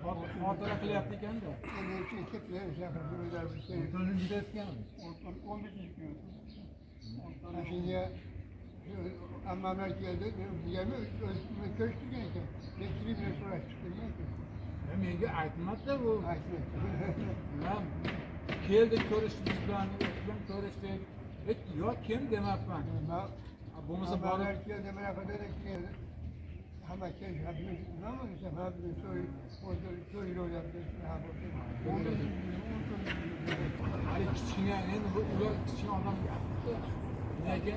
Ortada qilyapti ekanda. O'rtaning juda etganmiz. 11 yil. Shunga ammamlar keldi, degani o'zimni ko'rishgan ekan. Tekshirib bilan so'rashib chiqgan ekan. Menga aytmadi bu. Aytmadi. Keldi ko'rishdik bilan, ko'rishdik. Yo'q kim demabman. Bo'lmasa Ammamlar keldi, mana qadar keldi. Hamma keldi, nima desam, hamma so'yib o'ylabdi. hali kichkina, endi bu ular kichkina odam gapirdi. Nega?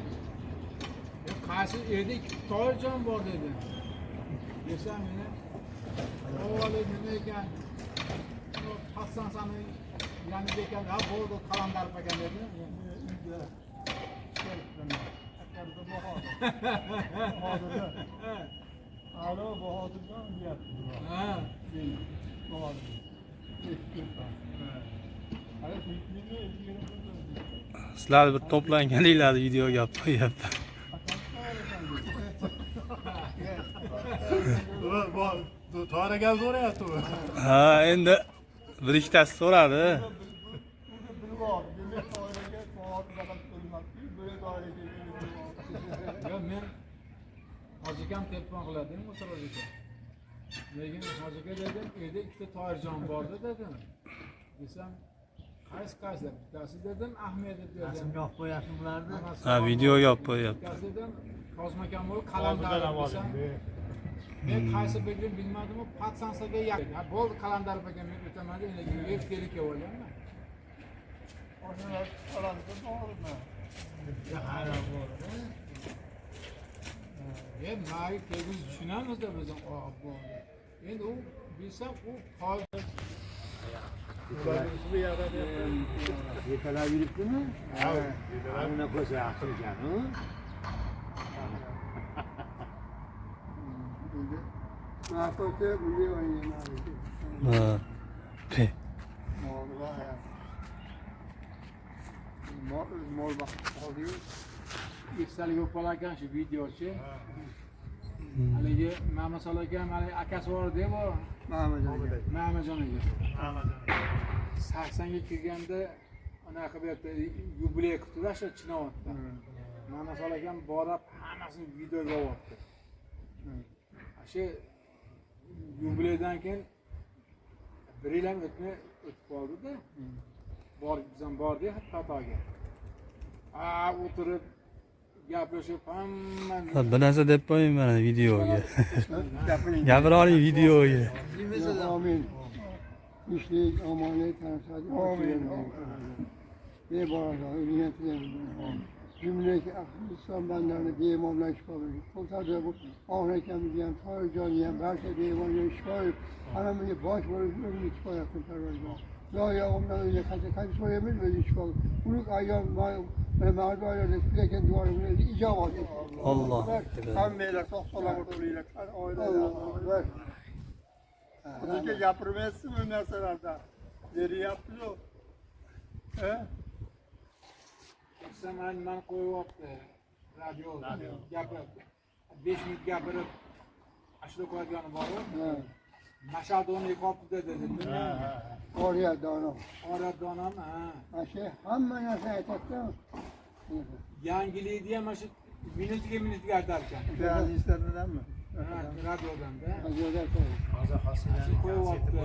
Qaysi yerda ikki toyjon bor dedi. Desam meni avvalo nima ekan? Hasan sani yanida ekan, ha bo'ldi qalandar ekan dedi. Alo, Bahodirjon deyapti. Ha. Bahodir. Sizlar bir to'planganinglarni videoga olib qo'yapti. To'ragan so'rayapti u. Ha, endi bir ikkitasi so'radi. Yo, men hojikam telefon qiladim o'sha hojika. Lekin hojika dedim, uyda ikkita toyirjon bor dedim. Desam, qaysi deb, bittasi dedim, Ahmed deb dedim. Rasm yo'q qo'yapti bularni. Ha, videoga olib qo'yapti. Bittasi dedim, Kozmakam bo'lib qalandar desam. Men qaysi birligini bilmadim-ku, patsansaga yaqin. Ha, bo'ldi qalandar ekan, men o'tamadim, lekin ertalikka olganman. Onalar qalandar bormi? Ma'rif biz tushunamiz da biz bo'ldi. Endi u bilsam u hozir Yetalab yuribdimi? Ha. Ana ko'sa yaxshi ekan-ku. Ma'qulda bunga o'ynamaydi. Ha. Mol vaqt qoldi-yu. Iksalik o'pal ekan shu videochi. Haligi Ma'masol akam hali akasi bor deb bu Ma'majon aka. 80 ga kirganda anaqa bu yerda yubiley qildilar shu Chinovatda. Ma'masol akam borib hammasini videoga olibdi. Shu yubileydan keyin bir yil ham o'tmay o'tib qoldi-da. Bizdan bordik Xitoyga. O'tirib gaplashib hamma Bir narsa deb qo'ying mana videoga. Gapira oling videoga. Amin. İşlik, amanet, tanışacak. Amin. Ne barajlar, ümiyetler. Cümleki İslam benlerine diyemamlar işbabı. Kurtardı bu ahrekem diyen, tarıcan diyen, belki diyemamlar işbabı. Anamın baş barışlarını işbabı yaptım tarıcan. Ya ondan önce kaç soyamız böyle işbabı. Bunu ayağım, mağdur ayağında fileken duvarımın icabı. Allah. Hammeyle çok salamatıyla. Allah. Bunca yapırmayasın bu meselelerde. Deri yapıyor. He? Sen koyuyordu. Radyoda. Gapirdi. 5 minut gapirib, ashula qo'yadigan bor-ku. Mashaldoni yiqolibdi dedim. Oraya donam. Ora donam, ha. Aşı hamma narsa aytadi. Yangilikni ham mana shu minutiga aytar ekan. Jurnalistlardan mi? Ha, radiodan-da. Radioda Hozir hosillarni Qo'yibdi.